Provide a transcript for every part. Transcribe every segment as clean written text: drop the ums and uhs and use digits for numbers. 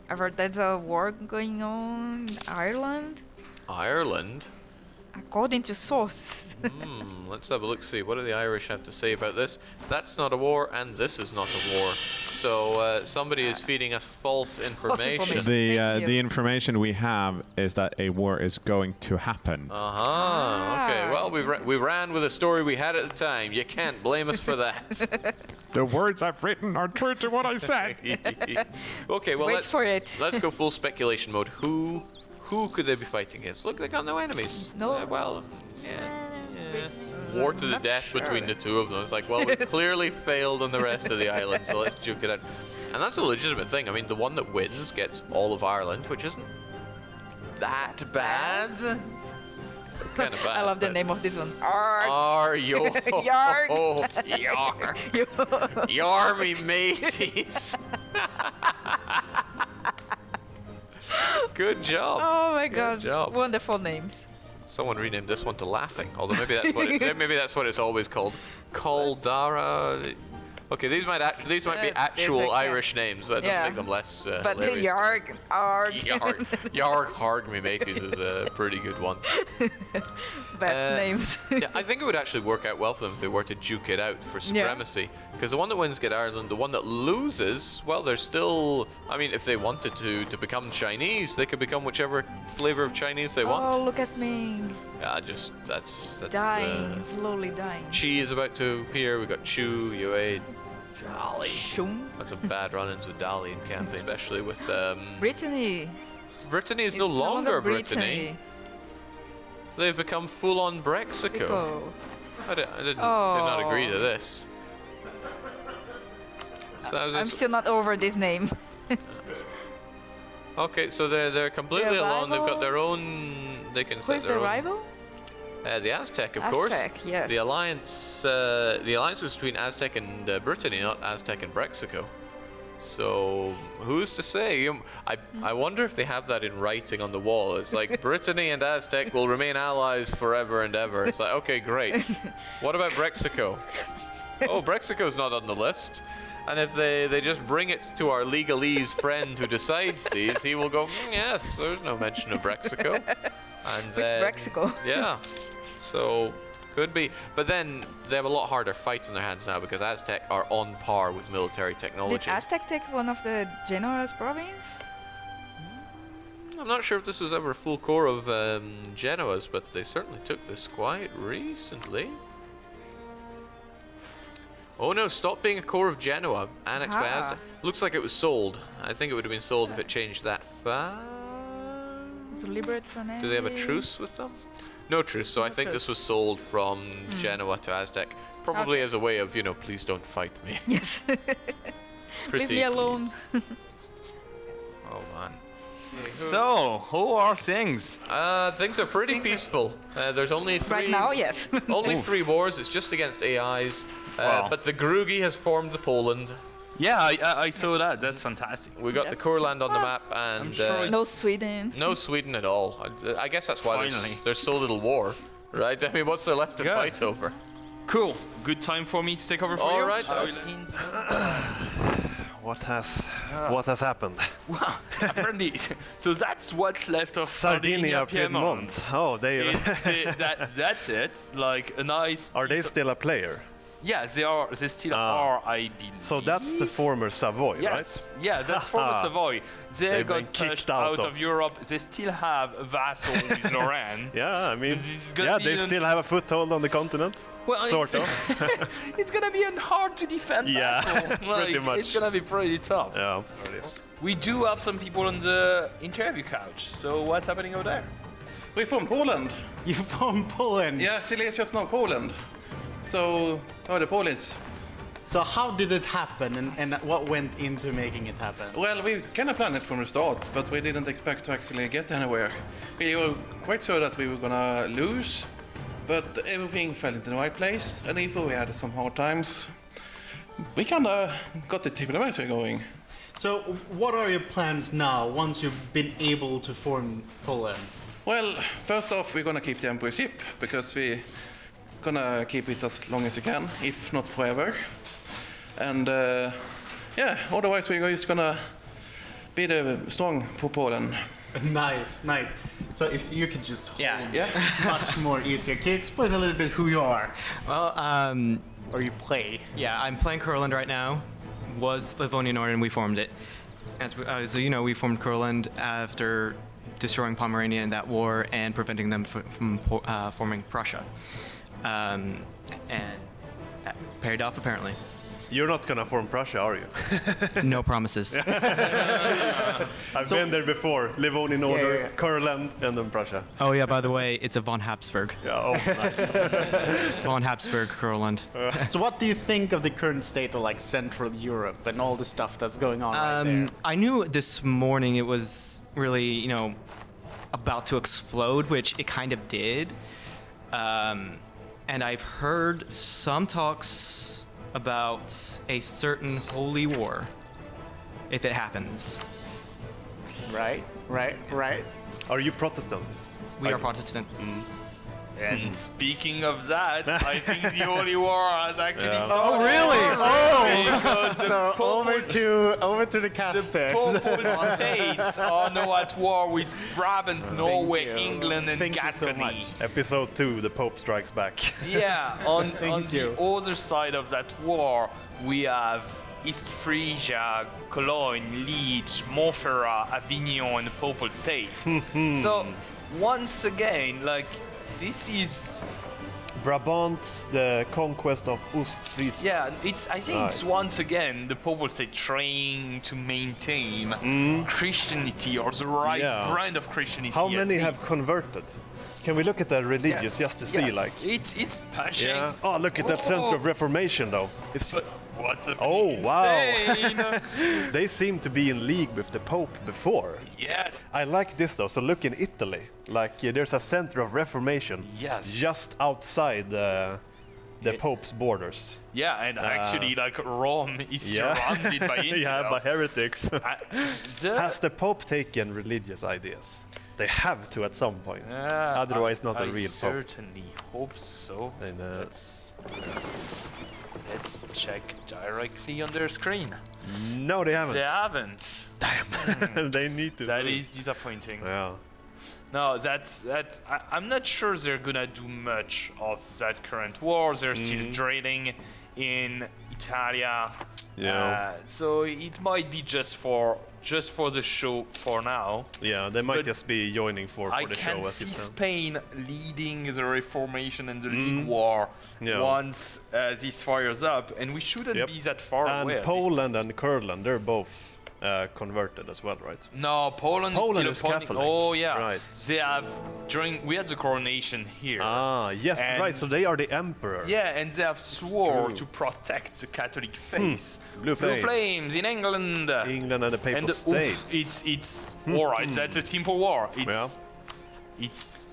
I've heard there's a war going on in Ireland, Ireland? according to sources. Let's have a look, see. What do the Irish have to say about this? That's not a war, and this is not a war. So somebody is feeding us false information. The information we have is that a war is going to happen. Okay. Well, we ran with a story we had at the time. You can't blame us for that. The words I've written are true to what I said. Okay. Well, Wait for it. let's go full speculation mode. Who could they be fighting against? Look, they got no enemies. No. War to the death between the two of them. It's like, well, we clearly failed on the rest of the island, so let's juke it out. And that's a legitimate thing. I mean, the one that wins gets all of Ireland, which isn't that bad. Kind of bad. I love the name of this one. Arg. Yarg. Yarg. Yar me mateys. Good job. Oh my god. job. Wonderful names. Someone renamed this one to Laughing, although maybe that's what maybe that's what it's always called. Caldara. Okay, these might be actual Irish names. That doesn't make them less but hilarious. Yarg, Arg. Yarg Harg Me Mateys is a pretty good one. Best names. Yeah, I think it would actually work out well for them if they were to duke it out for supremacy. Because the one that wins get Ireland, the one that loses, well, they're still... I mean, if they wanted to become Chinese, they could become whichever flavor of Chinese they want. Oh, look at me. Yeah, that's Dying, slowly dying. Chi is about to appear. We've got Chu, Yue, Dali. Shum. That's a bad run-ins with Dali in campaign, especially with... Brittany. Brittany is no longer Brittany. They've become full-on Brexico. I did not agree to this. So I'm still not over this name. Okay, so they're completely alone. They've got their own. They can set Who's their the own. rival? The Aztec, of course. Aztec, yes. The alliance. The alliance is between Aztec and Brittany, not Aztec and Brexico. So who's to say? I wonder if they have that in writing on the wall. It's like Brittany and Aztec will remain allies forever and ever. It's like, okay, great. What about Brexico? Oh, Brexico's not on the list. And if they just bring it to our legalese friend who decides these, he will go, yes, there's no mention of Brexico. And Which Brexico? Yeah. So, could be. But then they have a lot harder fight in their hands now because Aztec are on par with military technology. Did Aztec take one of the Genoa's province? I'm not sure if this was ever a full core of Genoa's, but they certainly took this quite recently. Oh no, stop being a core of Genoa. Annexed by Aztec. Looks like it was sold. I think it would have been sold if it changed that fast. So liberate from Do they have a truce with them? No truce, so I think this was sold from Genoa to Aztec. Probably as a way of, please don't fight me. Yes. Pretty Leave me alone. Oh man. So, who are things? Things are pretty peaceful. There's only three. Right now, yes. Only 3 wars. It's just against AIs. Wow. But the Grugi has formed the Poland. Yeah, I saw that. That's fantastic. We got the Kurland on the map, and I'm sure No Sweden. no Sweden at all. I guess that's why there's so little war, right? I mean, what's there left to fight over? Cool. Good time for me to take over for you. All right. What has happened? Well, apparently, so that's what's left of Sardinia, Piedmont. Oh, they. That's it. Like a nice. Are they still a player? Yeah, they are. They still are, I believe. So that's the former Savoy, yes. right? Yeah, that's former Savoy. They They've been got kicked pushed out out of- of Europe. They still have a vassal with Lorraine. Yeah, I mean, It's gonna be they an- still have a foothold on the continent. Well, Sort of. It's gonna be a hard to defend Yeah, vassal. pretty much. It's gonna be pretty tough. Yeah, it is. We do have some people on the interview couch. So what's happening over there? We're from Poland. You're from Poland? Yeah, Silesia's now Poland. So, the Polish. So how did it happen and what went into making it happen? Well, we kind of planned it from the start, but we didn't expect to actually get anywhere. We were quite sure that we were gonna lose, but everything fell into the right place, and even though we had some hard times, we kind of got the diplomacy going. So what are your plans now once you've been able to form Poland? Well, first off, we're gonna keep the emperorship, because we're gonna keep it as long as we can, if not forever. And otherwise we're just gonna be the strong for Poland. Nice, nice. So if you could just hold Yeah. Yeah. much more easier. Can you explain a little bit who you are? Well, Or you play? yeah, I'm playing Kurland right now. Was Livonia Northern, we formed it. So you know, we formed Kurland after destroying Pomerania in that war and preventing them from forming Prussia. And that paid off, apparently. You're not gonna form Prussia, are you? No promises. I've been there before. Livonian Order, yeah. Kurland, and then Prussia. Oh yeah, by the way, it's a von Habsburg. Yeah, oh, nice. Von Habsburg, Kurland. So what do you think of the current state of like Central Europe and all the stuff that's going on right there? I knew this morning it was really, you know, about to explode, which it kind of did. And I've heard some talks about a certain holy war, if it happens. Right. Are you Protestants? We are Protestant. And speaking of that, I think the Holy War has actually Yeah. started. Oh, really? Because the So Popal- over to the the cast Popal States are now at war with Brabant, Norway, you. England, and Thank you so Gascony. much. Episode 2, The Pope Strikes Back. Yeah, on Thank the you. other side of that war, we have East Frisia, Cologne, Liege, Montferrat, Avignon, and the Papal States. So, once again, like, this is Brabant, the conquest of Ostfriesland. yeah. I think it's once again the Papal State trying to maintain Christianity or the right Yeah. brand of Christianity. How at many have least. converted? Can we look at the religious just to see, Yes, like? it's pushing. Yeah. Oh, look at that center of Oh. Reformation, though. It's But what's up? Oh, wow. Spain? they seem to be in league with the Pope before. Yeah. I like this though. So look in Italy, like there's a center of Reformation. Yes. Just outside the Yeah. Pope's borders. Yeah, and actually, like Rome is surrounded by infidels. yeah, by heretics. The- Has the Pope taken religious ideas? They have to at some point. Otherwise, not a I real Pope. certainly hope so. I know. Let's check directly on their screen. No, they haven't. They haven't. they need to. That is disappointing. Yeah. No, that's. I'm not sure they're gonna do much of that current war. They're still drilling in Italia. Yeah. So it might be just for the show for now. Yeah, they might But just be joining for I the can show. As see you said. Spain leading the Reformation and the League War Yeah. once this fires up, and we shouldn't Yep. be that far And away. at this Poland and Kurland, they're both converted as well, right? No, Poland Poland is is still opposing. Catholic. Oh yeah, Right. They have we had the coronation here. Ah, yes, And- right. So they are the emperor. Yeah, and they have swore true. to protect the Catholic faith. Blue flame. Flames in England. England and the Papal And States. it's all right. That's a simple war. It's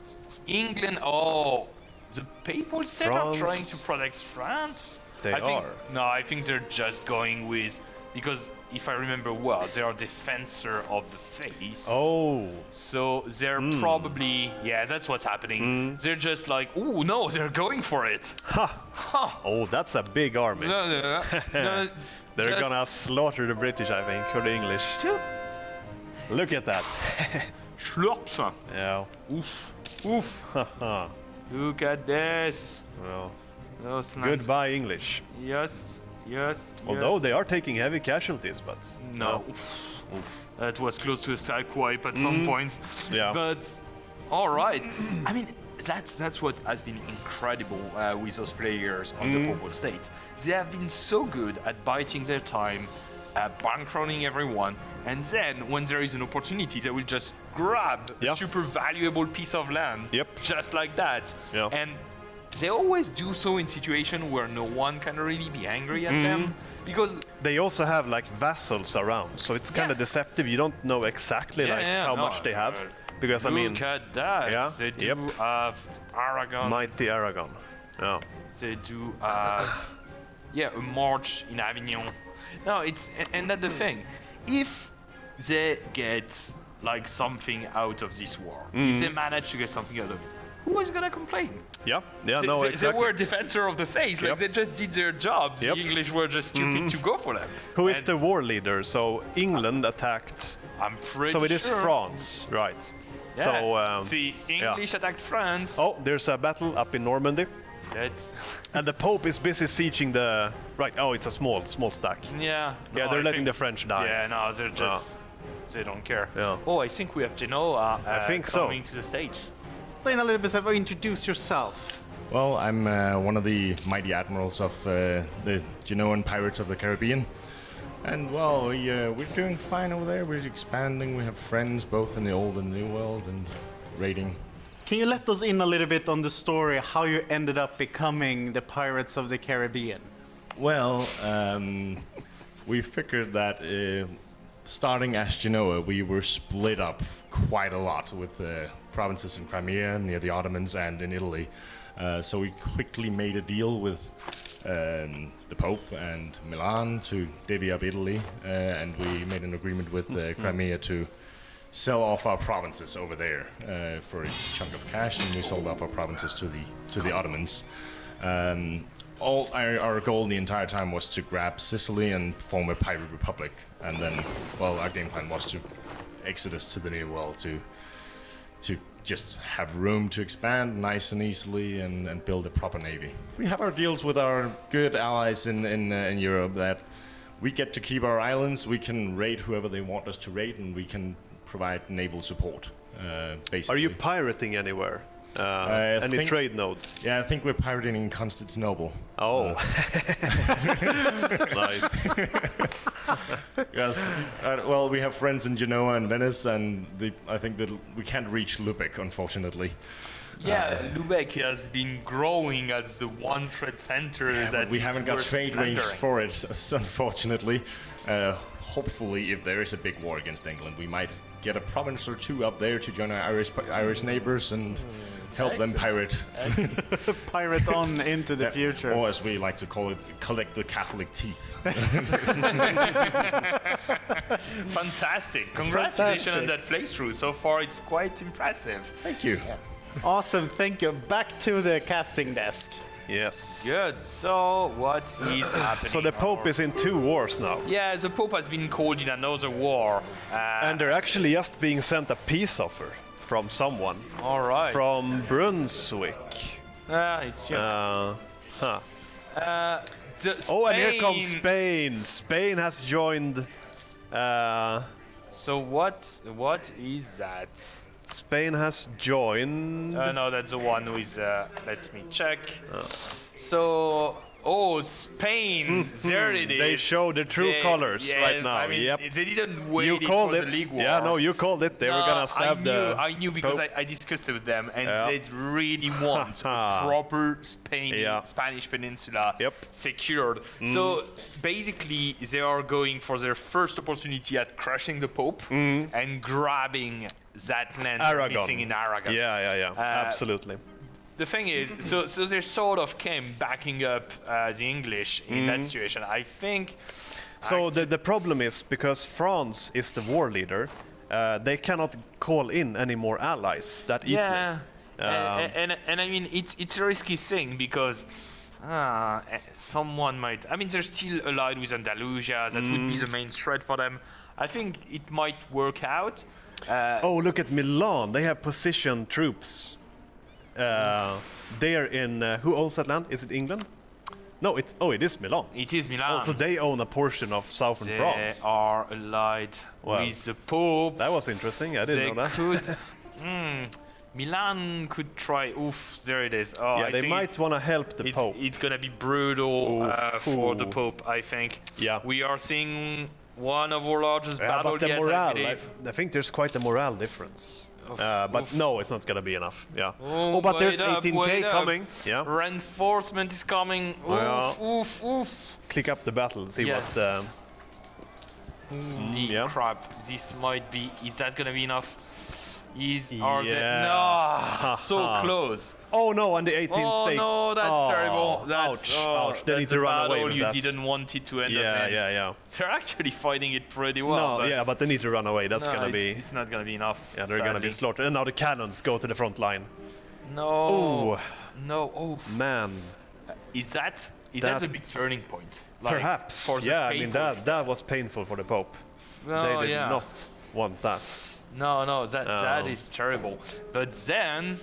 England. Oh, the Papal States are France. trying to protect France. They I think, are. No, I think they're just going with because if I remember well, they are defensor of the faith. Oh, So they're probably that's what's happening. They're just like, oh no, they're going for it. oh, that's a big army. No, They're just gonna slaughter the British, I think, or the English. two Look at that. schlops. Yeah. Oof, oof. Haha. Look at this. Well, Those lines. goodbye, English. Yes, yes. Although yes. they are taking heavy casualties, but No. That was close to a strike wipe at some point. Yeah. But all right. I mean, that's what has been incredible with those players on the Papal States. They have been so good at biding their time, bankrolling everyone, and then when there is an opportunity, they will just grab Yeah. a super valuable piece of land, Yep. just like that. Yeah. And they always do so in situations where no one can really be angry at them because they also have like vassals around, so it's kind of Yeah. deceptive. You don't know exactly how much they have, because I mean, look at that. yeah, They do yep. have Aragon. mighty Aragon. Yeah. They do have a march in Avignon. No, it's and that's the thing. If they get like something out of this war, if they manage to get something out of it, who is gonna complain? Yeah. Yeah. They, No. they Exactly. were defensor of the faith. Like Yep. they just did their jobs. Yep. The English were just stupid to go for them. Who is And the war leader? So England attacked I'm pretty So it is sure. France, right? Yeah. So See, English attacked France. oh, there's a battle up in Normandy, That's and the Pope is busy sieging the. Right. Oh, it's a small stack. yeah. Yeah, no, they're I letting think- the French die. Yeah, no, they're just they don't care. Yeah. Oh, I think we have Genoa. I think so. coming to the stage. Explain a little bit about introduce yourself. Well, I'm one of the mighty admirals of the Genoan Pirates of the Caribbean. And, well, we're doing fine over there. We're expanding. We have friends both in the old and new world and raiding. Can you let us in a little bit on the story, how you ended up becoming the Pirates of the Caribbean? Well, we figured that starting as Genoa, we were split up quite a lot with provinces in Crimea, near the Ottomans, and in Italy. So we quickly made a deal with the Pope and Milan to divvy up Italy, and we made an agreement with Crimea to sell off our provinces over there for a chunk of cash, and we sold off our provinces to the Ottomans. All our goal the entire time was to grab Sicily and form a pirate republic, and then, well, our game plan was to exit us to the New World to just have room to expand nice and easily and build a proper navy. We have our deals with our good allies in Europe that we get to keep our islands, we can raid whoever they want us to raid, and we can provide naval support, basically. Are you pirating anywhere? I Any think- trade nodes? Yeah, I think we're pirating in Constantinople. Oh, nice. Yes, well, we have friends in Genoa and Venice, and I think that we can't reach Lubeck, unfortunately. Yeah, Lubeck has been growing as the one trade center Yeah, that but we is haven't got worth trade range plundering. for it, unfortunately. Hopefully, if there is a big war against England, we might get a province or two up there to join our Irish neighbors and help them pirate. Pirate on into the future. Or as we like to call it, collect the Catholic teeth. Fantastic! Congratulations on Fantastic. that playthrough. So far, it's quite impressive. Thank you. Awesome, thank you. Back to the casting desk. Yes. Good. So, what is happening? So the Pope is in 2 wars now, Yeah, the Pope has been called in another war. and they're actually just being sent a peace offer from someone, All right. from Brunswick. It's Huh. the Oh, and here comes Spain. Spain. Spain has joined. So what is that? Spain has joined. No, that's the one who is. Let me check. So, Spain. There it is. They show the true colors yeah, right now. I mean, Yep. they didn't wait You called for it. the league wars. Yeah, no, you called it. They were gonna stab I knew because Pope. I discussed it with them, and Yeah. they really want a proper Spanish peninsula Yep. secured. So basically, they are going for their first opportunity at crushing the Pope and grabbing that land Aragon. missing in Aragon. Yeah. Absolutely. The thing is, so they sort of came backing up the English in that situation. I think. So the problem is because France is the war leader, they cannot call in any more allies that easily. Yeah, and I mean it's a risky thing because someone might. I mean, they're still allied with Andalusia. That would be the main threat for them. I think it might work out. Oh, look at Milan. They have positioned troops. They're in. Who owns that land? Is it England? No, it is Milan. It is Milan. Oh, so they own a portion of southern They France. are allied Wow. with the Pope. That was interesting. I They didn't know that. could. Milan could try. Oof, there it is. Oh, Yeah, I they think might want to help the Pope. It's gonna be brutal for the Pope, I think. Yeah. We are seeing one of our largest Yeah, battles but the yet, I morale, believe. I think there's quite a morale difference. But oof. no, it's not gonna be enough. Yeah. Oh, but there's wait up, 18k wait up. coming. Yeah. Reinforcement is coming. Oof, Yeah. oof. Click up the battle. See Yes. what. Holy yeah. crap! This might be. Is that gonna be enough? Are they? Yeah. No, so close. Oh no, on the 18th Oh stake. no, that's Oh, terrible. That's, ouch. They need that's to a run away battle with you that. didn't want it to end up Yeah, in. yeah. They're actually fighting it pretty well. No, yeah, but they need to run away. That's no, gonna be. It's not gonna be enough. Yeah, they're gonna be sadly. slaughtered. And now the cannons go to the front line. No. Oh, No. Oh. man. Is that a That- big turning point? Like, Perhaps. For the Yeah, I mean papal that was painful for the Pope. Oh, They did yeah. not want that. No, that is terrible. But then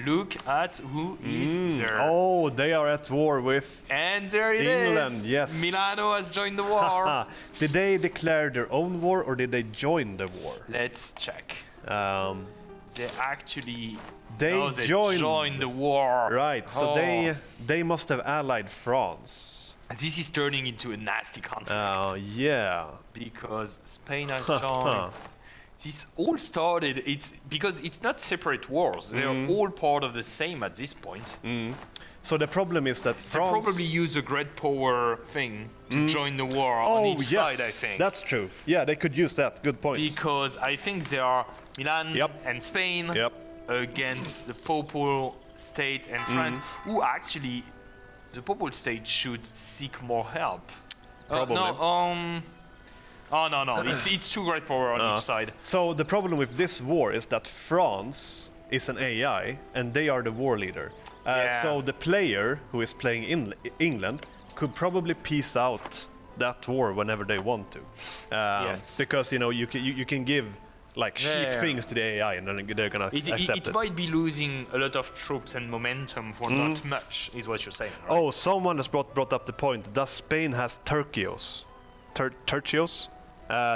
look at who is there. Oh, they are at war with And there it England, is. yes. Milano has joined the war. Did they declare their own war or did they join the war? Let's check. They actually They joined the war. Right, so Oh. they must have allied France. This is turning into a nasty conflict Oh, yeah. because Spain has joined. This all started. It's because it's not separate wars. They're all part of the same at this point. So the problem is that They France... probably use a great power thing to join the war on Oh, each yes, side, I think. that's true. Yeah, they could use that. Good point. Because I think they are Milan Yep. and Spain Yep. against the Papal State and France, who actually, the Papal State should seek more help. Probably. No. It's two great power on each side. So the problem with this war is that France is an AI and they are the war leader. Yeah. So the player who is playing in England could probably piece out that war whenever they want to. Yes. Because you can give like cheap Yeah. things to the AI and then they're gonna accept It might be losing a lot of troops and momentum for not much, is what you're saying, right? Oh, someone has brought up the point. Does Spain has tercios? Tercios?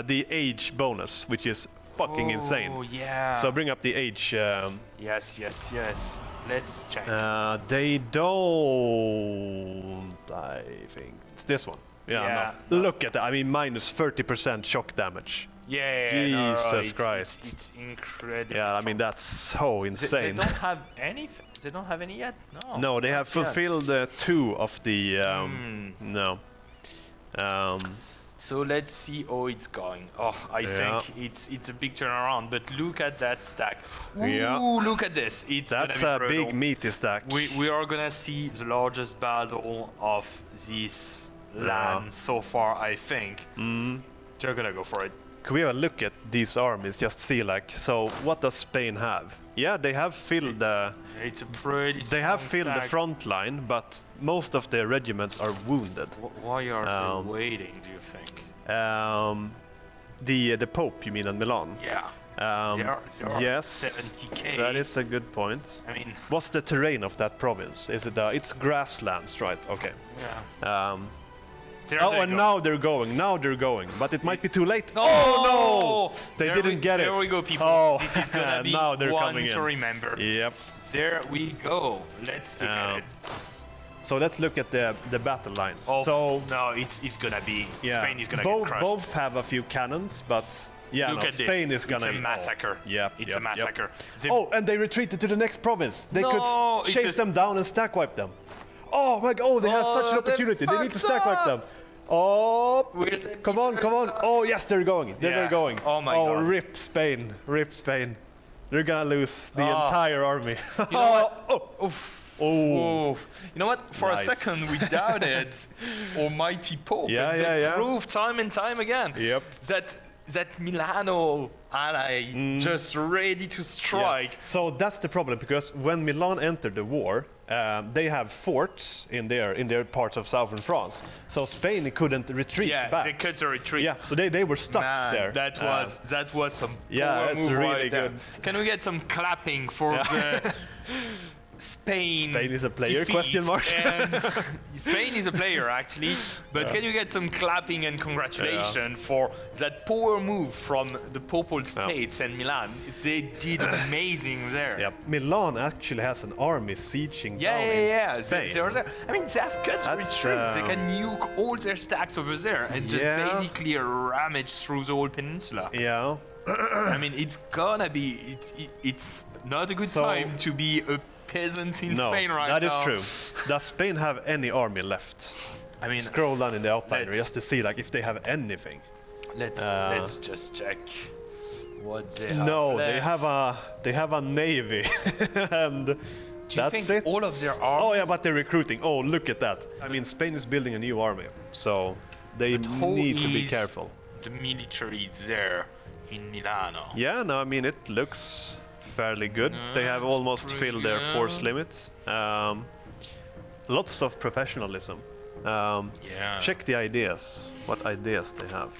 The age bonus, which is fucking insane. Oh, yeah. So bring up the age. Yes. Let's check. They don't, I think. It's this one. Yeah, no. Look at that. I mean, minus 30% shock damage. Jesus Christ. It's incredible. Yeah, I mean, that's so They insane. don't have anything. They don't have any yet? No. No, they have fulfilled 2 of the... No. So let's see how it's going. Oh, I think it's a big turnaround, but look at that stack. Ooh, Yeah. look at this. That's gonna a be brutal. big meaty stack. We are gonna see the largest battle of this land so far, I think. They're gonna go for it. Could we have a look at these armies, just see like, so what does Spain have? Yeah, they have filled It's a pretty they have strong filled the stack. front line, but most of their regiments are wounded. Why are they waiting, do you think? The Pope, you mean, in Milan? Yeah. They are Yes, 70K. that is a good point. I mean, What's the terrain of that province? Is it it's grasslands, right? Okay. yeah. Oh, and now they're going, but it might be too late. Oh no! They didn't get it. There we go, people. Oh, This is gonna be now they're one coming to in. remember. Yep. There we go. Let's look at it. So let's look at the battle lines. Oh, So no, it's gonna be Spain is gonna both, get crushed. Both have a few cannons, but yeah, Look no, at this. Spain is gonna. It's a massacre. It's a massacre. They- Oh, and they retreated to the next province. They could No, it's chase just- them down and stack wipe them. Oh my god! Oh, they have such an they opportunity. They need to fucked stack wipe up. them. Oh, Where's the come on! Oh yes, they're going. They're Yeah. going. Oh my Oh, God. rip Spain! Rip Spain! They're gonna lose the Oh. entire army. You know what? Oh. Oh, you know what? For Nice. a second, we doubted Almighty Pope. Yeah, and yeah, they yeah. proved time and time again Yep. that Milano ally just ready to strike. Yeah. So that's the problem, because when Milan entered the war, they have forts in their parts of southern France. So Spain couldn't retreat Yeah, back. they cut the retreat. Yeah, so they were stuck Man, there. that was some yeah, power that's move really right there. good. Can we get some clapping for the Spain? Spain is a player, defeat? question mark. And Spain is a player actually, but can you get some clapping and congratulations for that power move from the Papal States and Milan? They did amazing there. Yeah, Milan actually has an army sieging down Yeah. in Spain. They're there. I mean, they have cut That's, retreat. They can nuke all their stacks over there and just Yeah. basically ramage through the whole peninsula. Yeah. I mean, it's gonna be. It's not a good So- time to be a peasant in No, Spain right that now. is true. Does Spain have any army left? I mean, Scroll down in the outliner let's- just to see like if they have anything. let's just check what they have. No, left. they have a navy, and Do you that's think it. all of their army? Oh yeah, but they're recruiting. Oh, look at that. I mean, Spain is building a new army, so they who need to be is careful. The military there in Milano. Yeah, no, I mean it looks fairly good. They have almost pretty filled their force good. limit. Lots of professionalism. Yeah. Check the ideas. What ideas they have?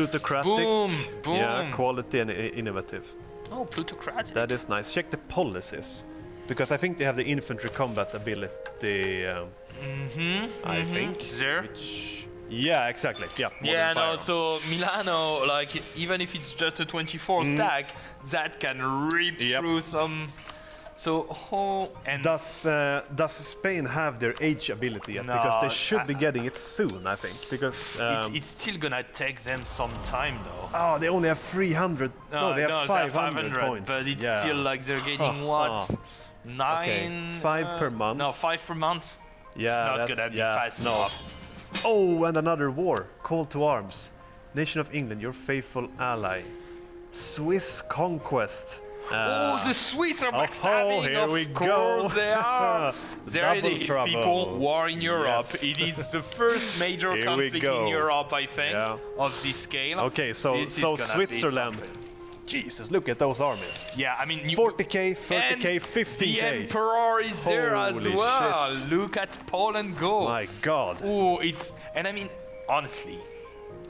Plutocratic. Boom, boom. Yeah, quality and innovative. Oh, plutocratic. That is nice. Check the policies, because I think they have the infantry combat ability. I think. There. Yeah, exactly. Yeah. Yeah, modern no, firearms. so Milano, like, even if it's just a 24 stack, that can rip Yep. through some. So, and Does Spain have their age ability yet? Because No, they should be getting it soon, I think. Because it's still gonna take them some time, though. oh, they only have 300. No, they have 500 points. But it's yeah. still like they're getting what? 9? 5 per month. No, 5 per month. Yeah, it's not that's- gonna be yeah, fast no. enough. Oh, and another war. Call to arms. Nation of England, your faithful ally. Swiss conquest. Oh, the Swiss are oh, backstabbing, here of we course go. they are. There it Double is, trouble. people. War in Europe. Yes. It is the first major Here we conflict go. in Europe, I think, Yeah. of this scale. Okay, so This is so gonna be Switzerland. something. Jesus, look at those armies. Yeah, I mean, 40k, 30k, and 15k. The Emperor is there as Holy well. shit. Look at Poland go. My God. Oh, and I mean, honestly,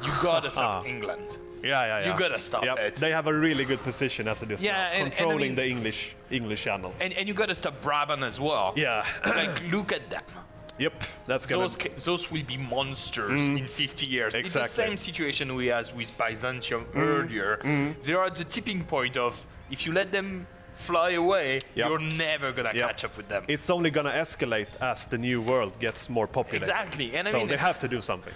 you gotta stop England. Yeah. You gotta stop Yep. it. They have a really good position after this. Yeah, now, and I controlling mean- the English channel. And you gotta stop Brabant as well. Yeah. Like, look at them. Yep. That's gonna. Those will be monsters in 50 years. It's the Exactly. same situation we had with Byzantium earlier. They are at the tipping point of, if you let them fly away, Yep. you're never gonna Yep. catch up with them. It's only gonna escalate as the new world gets more popular. Exactly, and I so mean, they have to do something.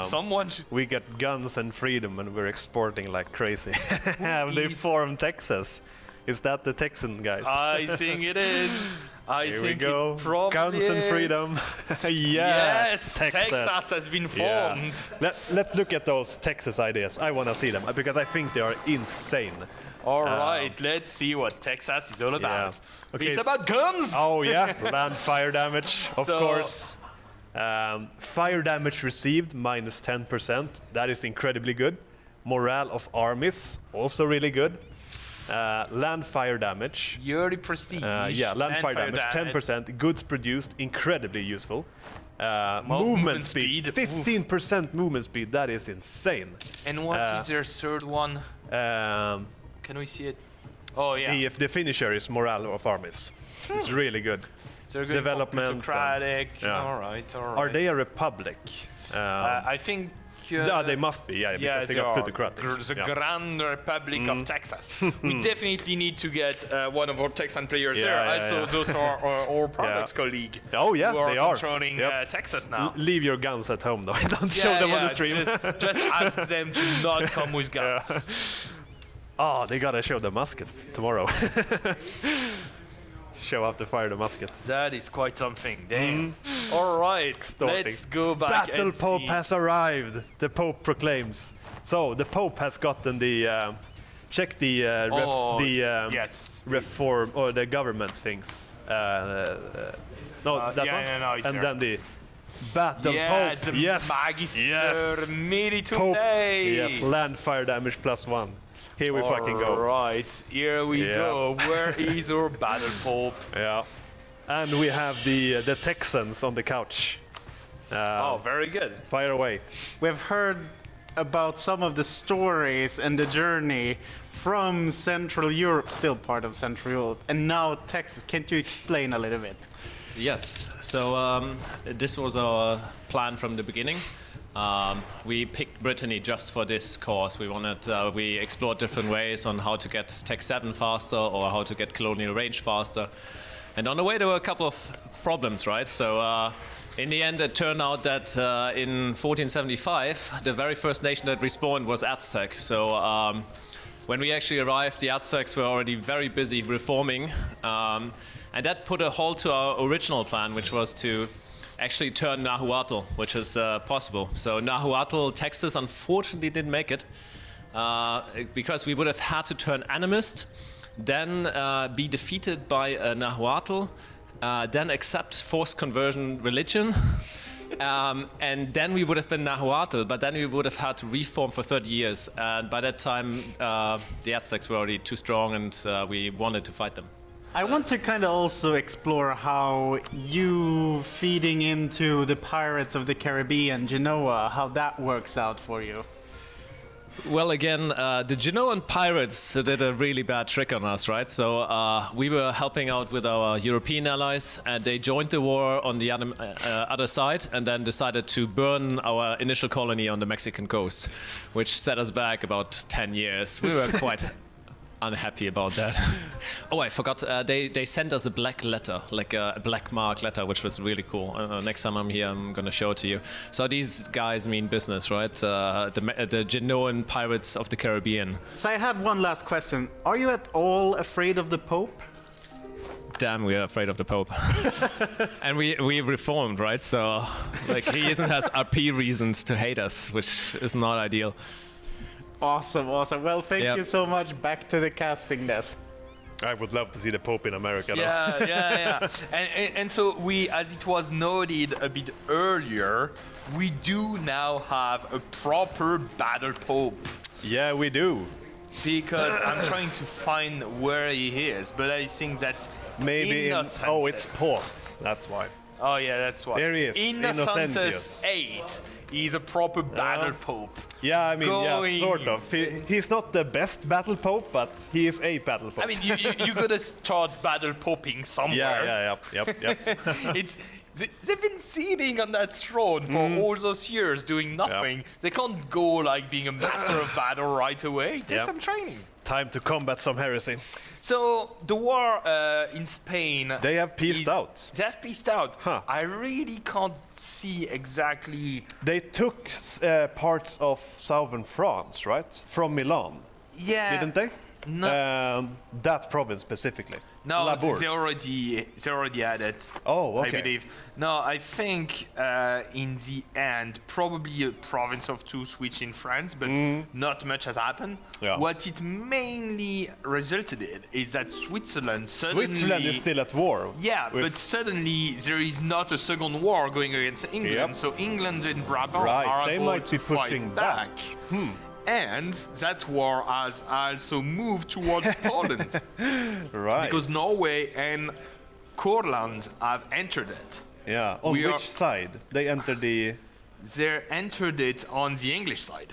someone. We get guns and freedom, and we're exporting like crazy. They is- formed Texas. Is that the Texan guys? I think it is. I Here we think go. it probably Guns and is. freedom. Yes, Texas has been Yeah. formed. Let's look at those Texas ideas. I want to see them because I think they are insane. All right, let's see what Texas is all about. Okay, It's s- about guns. Oh yeah, land fire damage, of So- course. Fire damage received minus 10%. That is incredibly good. Morale of armies also really good. Land fire damage. Yearly prestige. Yeah, land fire damage 10%. Goods produced incredibly useful. Movement speed 15% movement speed. That is insane. And what is their third one? Can we see it? Oh yeah. The finisher is morale of armies. It's really good. They're good for Development and- plutocratic. yeah. All right. Are they a republic? I think. They must be, yeah, because they they got are. plutocratic. The Yeah. Grand Republic of Texas. We definitely need to get one of our Texan players Yeah, there. yeah, Also, yeah. those are our products colleague. Oh yeah, who are they are. controlling Yep. Texas now. Leave your guns at home though. Don't show them on the stream. Just ask them to not come with guns. Oh, they gotta show the muskets tomorrow. Show up to fire the muskets. That is quite something. Damn. All right, Starting. let's go back Battle and Pope see. has arrived. The Pope proclaims. So the Pope has gotten the. Check the yes. reform or the government things. No, that one. no, it's and there. then the Battle Yeah, Pope. the Yes. Magister Yes. Militum Pope. Dei. Yes. Land fire damage +1. Here we fucking go. Right, here we Yeah. go. Where is our Battle Pope? Yeah. And we have the Texans on the couch. Oh, very good. Fire away. We've heard about some of the stories and the journey from Central Europe, still part of Central Europe, and now Texas. Can't you explain a little bit? Yes. So this was our plan from the beginning. We picked Brittany just for this course. We explored different ways on how to get Tech 7 faster or how to get Colonial Range faster. And on the way there were a couple of problems, right? So in the end it turned out that in 1475 the very first nation that respawned was Aztec. So when we actually arrived, the Aztecs were already very busy reforming. And that put a halt to our original plan, which was to actually turn Nahuatl, which is possible. So Nahuatl, Texas, unfortunately didn't make it because we would have had to turn animist, then be defeated by Nahuatl, then accept forced conversion religion, and then we would have been Nahuatl, but then we would have had to reform for 30 years. And by that time, the Aztecs were already too strong, and we wanted to fight them. I want to kind of also explore how you feeding into the Pirates of the Caribbean, Genoa, how that works out for you. Well, again, the Genoan pirates did a really bad trick on us, right? So we were helping out with our European allies, and they joined the war on the other side, and then decided to burn our initial colony on the Mexican coast, which set us back about 10 years. We were quite unhappy about that. Oh, I forgot. They sent us a black letter, like a black mark letter, which was really cool. Next time I'm here, I'm gonna show it to you. So these guys mean business, right? The Genoan pirates of the Caribbean. So I have one last question. Are you at all afraid of the Pope? Damn, we are afraid of the Pope. And we reformed, right? So like he even has RP reasons to hate us, which is not ideal. Awesome, awesome. Well, thank you so much. Back to the casting desk. I would love to see the Pope in America. Though. Yeah. And so we, as it was noted a bit earlier, we do now have a proper battle Pope. Yeah, we do. Because I'm trying to find where he is, but I think that maybe it's paused. That's why. Oh yeah, that's why. There he is. Innocentus 8. He's a proper battle Pope. Yeah, I mean, sort of. He's not the best battle Pope, but he is a battle Pope. I mean, you gotta start battle poping somewhere. Yep. They've been sitting on that throne for all those years doing nothing. Yep. They can't go like being a master of battle right away. Take some training. Time to combat some heresy. So the war in Spain. They have peaced out. They have peaced out. Huh. I really can't see exactly. They took parts of southern France, right, from Milan. Yeah. Didn't they? No. That province specifically. No, they already had it. Oh, okay. I believe. No, I think in the end, probably a province of two switch in France, but not much has happened. Yeah. What it mainly resulted in is that Switzerland suddenly... Switzerland is still at war. Yeah, but suddenly there is not a second war going against England, so England and Brabant are they about might be to pushing fight back. And that war has also moved towards Poland. Right. Because Norway and Kurland have entered it. Yeah. On which side? They entered the... They entered it on the English side.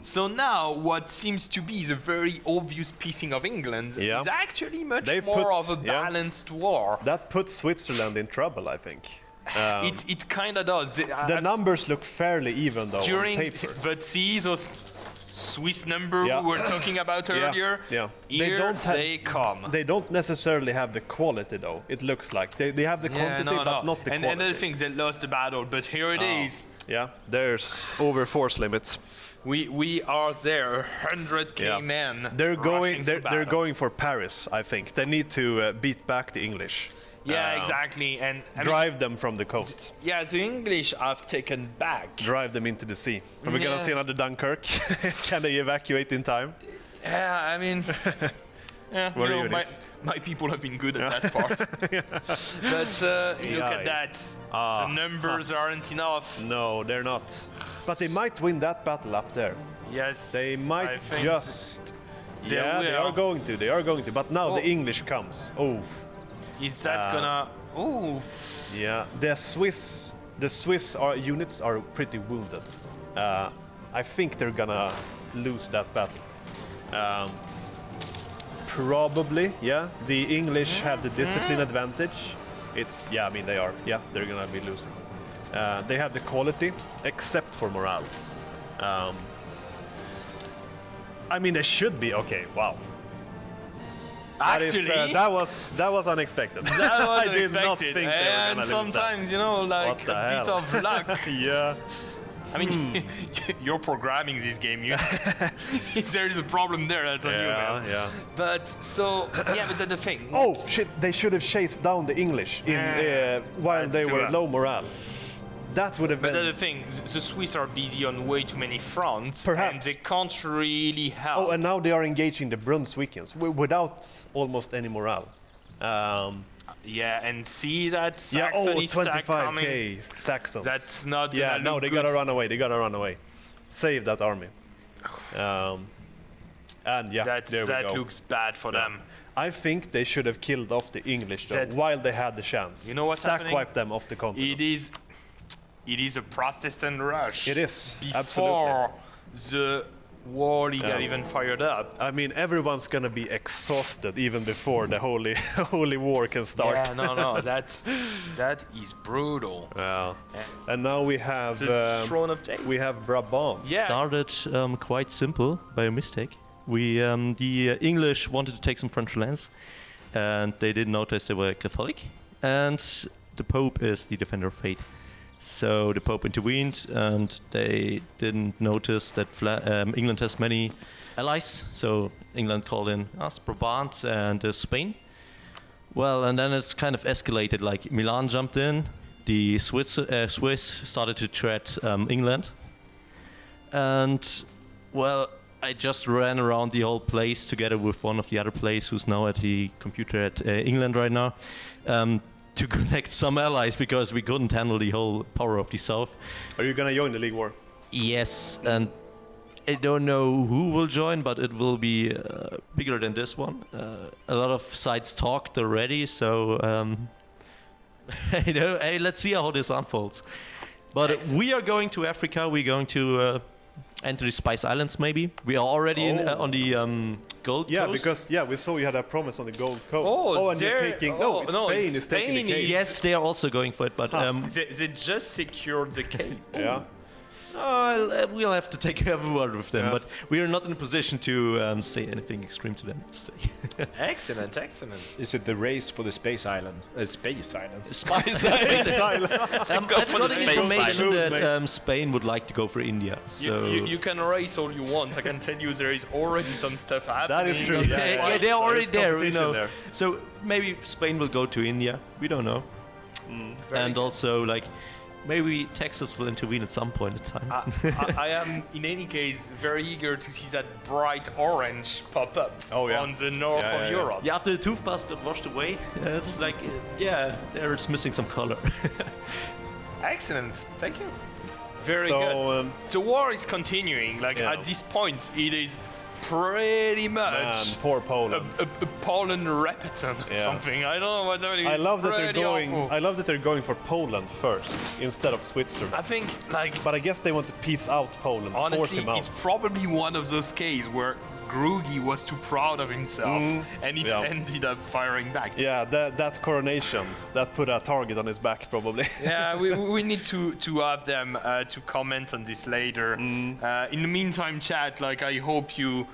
So now what seems to be the very obvious piecing of England is actually much more of a balanced war. That puts Switzerland in trouble, I think. It kind of does. The numbers look fairly even, though, on paper. But see those Swiss number we were talking about earlier? Yeah. Here they come. They don't necessarily have the quality, though, it looks like. They have the quantity, but not the quality. And other things, they lost the battle, but here it is. Yeah, there's over force limits. We are there, 100k men. They're going for Paris, I think. They need to beat back the English. Yeah, exactly. And drive them from the coast. Yeah, the English have taken back. Drive them into the sea. Are we gonna see another Dunkirk? Can they evacuate in time? Yeah, I mean, my people have been good at that part. But look at that. The numbers aren't enough. No, they're not. But they might win that battle up there. Yes. They might just. They are going to. They are going to. But now the English comes. Oof. Is that gonna? Ooh. Yeah, the Swiss units are pretty wounded. I think they're gonna lose that battle. Probably, yeah. The English have the discipline advantage. I mean they are. Yeah, they're gonna be losing. They have the quality, except for morale. I mean they should be okay. Wow. Actually, that was unexpected. That was I did not think they were and gonna sometimes, like a bit of luck. Yeah. I mean, you're programming this game. If there is a problem there, that's on you, man. Yeah. But but the thing. Oh shit! They should have chased down the English while they were low morale. That would have been. But the thing, the Swiss are busy on way too many fronts, Perhaps. and they can't really help. Oh, and now they are engaging the Brunswickians without almost any morale. Yeah, and see that Saxony stack coming. 25k Saxons. That's not. Yeah, no, they gotta run away. They gotta run away. Save that army. And yeah, there we go. That looks bad for them. I think they should have killed off the English though, while they had the chance. You know what's happening? Wipe them off the continent. It is a Protestant rush. It is, before the wall got even fired up. I mean, everyone's gonna be exhausted even before the holy holy war can start. Yeah, no, that is brutal. Yeah. And now we have The Throne of Jade. we have Brabant. Yeah. Started quite simple by a mistake. The English wanted to take some French lands, and they didn't notice they were Catholic, and the Pope is the defender of faith. So the Pope intervened, and they didn't notice that England has many allies. So England called in us, Brabant, and Spain. Well, and then it's kind of escalated. Like Milan jumped in, the Swiss started to threat England, and well, I just ran around the whole place together with one of the other players who's now at the computer at England right now. To connect some allies because we couldn't handle the whole power of the south. Are you gonna join the League War? Yes, and I don't know who will join, but it will be bigger than this one. A lot of sides talked already, so let's see how this unfolds. But we are going to Africa. We're going to enter the Spice Islands, maybe. We are already on the Gold Coast. Because we saw you had a promise on the Gold Coast. Oh, and you're taking Spain is taking the case. Yes, they are also going for it, but They just secured the cape. Yeah. we'll have to take care of a word with them. But we are not in a position to say anything extreme to them. Excellent. Is it the race for the Space Island? Space Islands. Spice Island. I've got the information that Spain would like to go for India. So You can race all you want. I can tell you there is already some stuff happening. That is true. yeah, they're already there, you know. there. So maybe Spain will go to India. We don't know. And also, like, maybe Texas will intervene at some point in time. I am, in any case, very eager to see that bright orange pop up on the north of Europe. Yeah, after the toothpaste got washed away, it's like, there's missing some color. Excellent. Thank you. Very So, good. The war is continuing. Like, at this point, it is pretty much poor Poland. a Poland repetant or something. I don't know what's happening. I love that they're going. Awful. I love that they're going for Poland first instead of Switzerland. I think, like, But I guess they want to piece out Poland, force honestly, him out. it's probably one of those cases where Grugi was too proud of himself and it ended up firing back. Yeah, that coronation, that put a target on his back probably. Yeah, we need to have them to comment on this later. In the meantime, chat, like, I hope you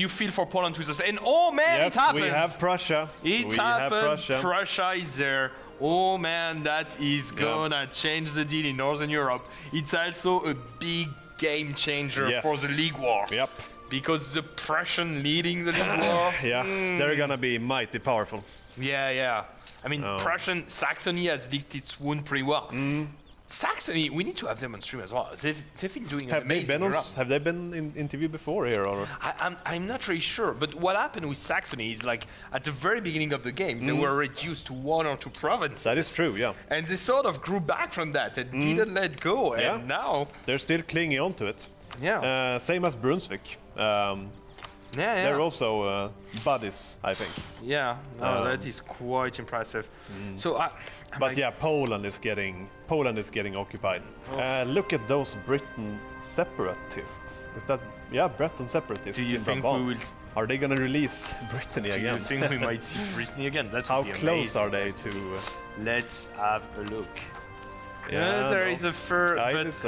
feel for Poland with us. And oh man, Yes, it happened! we have Prussia. It happened. Prussia is there. Oh man, that is gonna change the deal in Northern Europe. It's also a big game changer for the League War. Yep. Because the Prussian leading the League War. They're gonna be mighty powerful. Yeah. I mean, Prussian Saxony has licked its wound pretty well. Saxony, we need to have them on stream as well. They've been doing an amazing job. Have they been interviewed before here? Or? I'm not really sure, but what happened with Saxony is, like, at the very beginning of the game, they were reduced to 1 or 2 provinces. That is true, yeah. And they sort of grew back from that and didn't let go, and now they're still clinging on to it. Yeah. Same as Brunswick. They're also buddies, I think. Yeah, that is quite impressive. So, Poland is getting occupied. Look at those Breton separatists. Is that Breton separatists? Do you in think Brabant? we will? Are they gonna release Brittany again? Do you think we might see Brittany again? That would How be close amazing. are they to? Let's have a look. There is a fur, but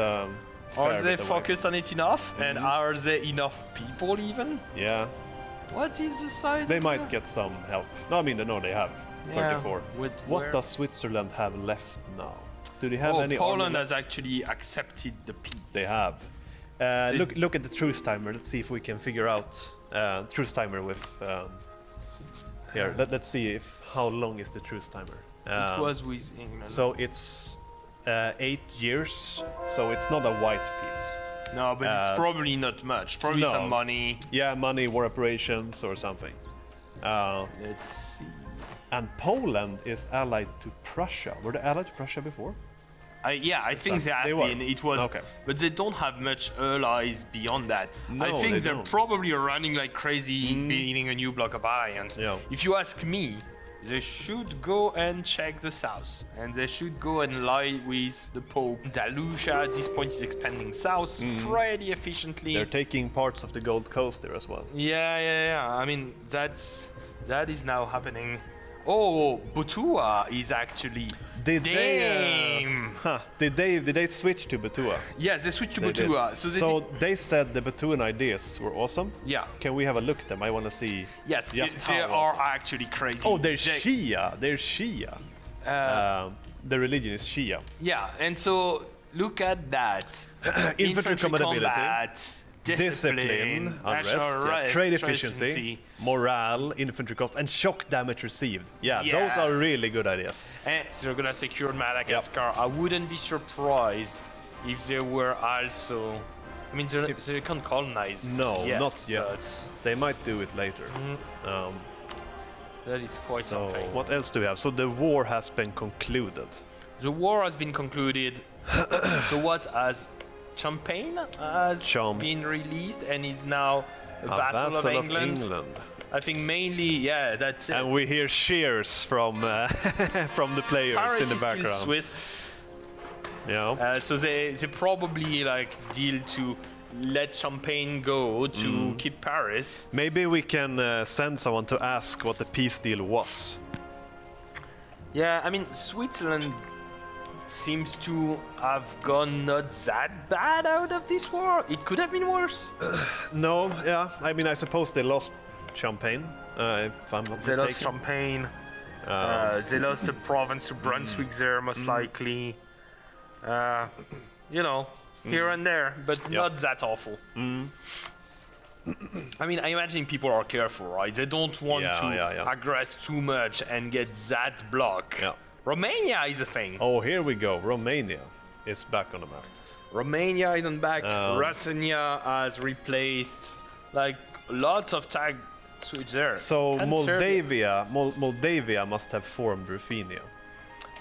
are they focused on it enough? And are there enough people even? Yeah. What is the size? They might get some help. No, I mean, no, they have 34. What does Switzerland have left now? Do they have any? Poland has actually accepted the peace. They have. Look at the truce timer. Let's see if we can figure out truce timer with. Here, let's see how long is the truce timer. It was with England. So it's 8 years. So it's not a white peace. No, but it's probably not much. Probably some money. Yeah, money, war operations, or something. Let's see. And Poland is allied to Prussia. Were they allied to Prussia before? I think they have been. It was, but they don't have much allies beyond that. No, I think they're don't. probably running like crazy, building a new block of alliance. Yeah. If you ask me, they should go and check the south, and they should go and lie with the Pope. Dalusia at this point is expanding south pretty efficiently. They're taking parts of the Gold Coast there as well. Yeah. I mean, that is now happening. Oh, Butua is actually. Did Damn. Did they switch to Butua? Yes, they switched to They did. Butua. So they said the Butuan ideas were awesome. Yeah. Can we have a look at them? I want to see. Yes, just they how are awesome. actually crazy. Oh, they're Shia. They're Shia. The religion is Shia. Yeah, and so look at that. Infantry compatibility. Combat, discipline, unrest, national rest, trade efficiency, morale, infantry cost, and shock damage received. Yeah, those are really good ideas. And so they're gonna secure Madagascar. I wouldn't be surprised if they were also. I mean, they can't colonize. No, yet, not yet. but They might do it later. that is quite So, something. what else do we have? So the war has been concluded. The war has been concluded. So what has Champagne has been released and is now a vassal of England. I think mainly, that's it. And we hear cheers from from the players Paris in the is background. still Swiss. Yeah. So they probably like deal to let Champagne go to keep Paris. Maybe we can send someone to ask what the peace deal was. Yeah, I mean, Switzerland seems to have gone not that bad out of this war. It could have been worse. No, yeah. I mean, I suppose they lost Champagne, if I'm not mistaken. They lost Champagne. They lost the province to Brunswick there, most likely. Here and there, but not that awful. I mean, I imagine people are careful, right? They don't want to aggress too much and get that block. Yeah. Romania is a thing. Oh, here we go. Romania is back on the map. Romania isn't back. Ruthenia has replaced, like, lots of tag switch there. So And Moldavia must have formed Ruthenia.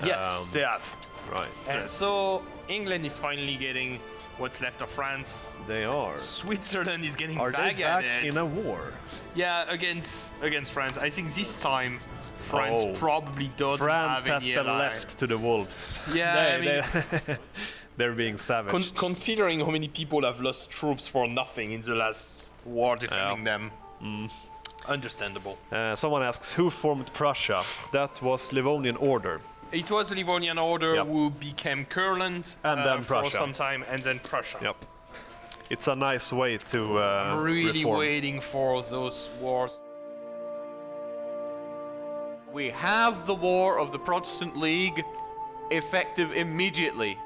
Yes, they have. Right. And so England is finally getting what's left of France. They are. Switzerland is getting Are back they at back it. in a war? Yeah, against France. I think this time France probably doesn't France have has any been ally. left to the wolves. Yeah, they're being savage. Considering how many people have lost troops for nothing in the last war defending them. Understandable. Someone asks, who formed Prussia? That was Livonian Order. It was the Livonian Order who became Kurland And then for Prussia. some time, and then Prussia. Yep. It's a nice way to I'm really reform. waiting for those wars. We have the War of the Protestant League effective immediately.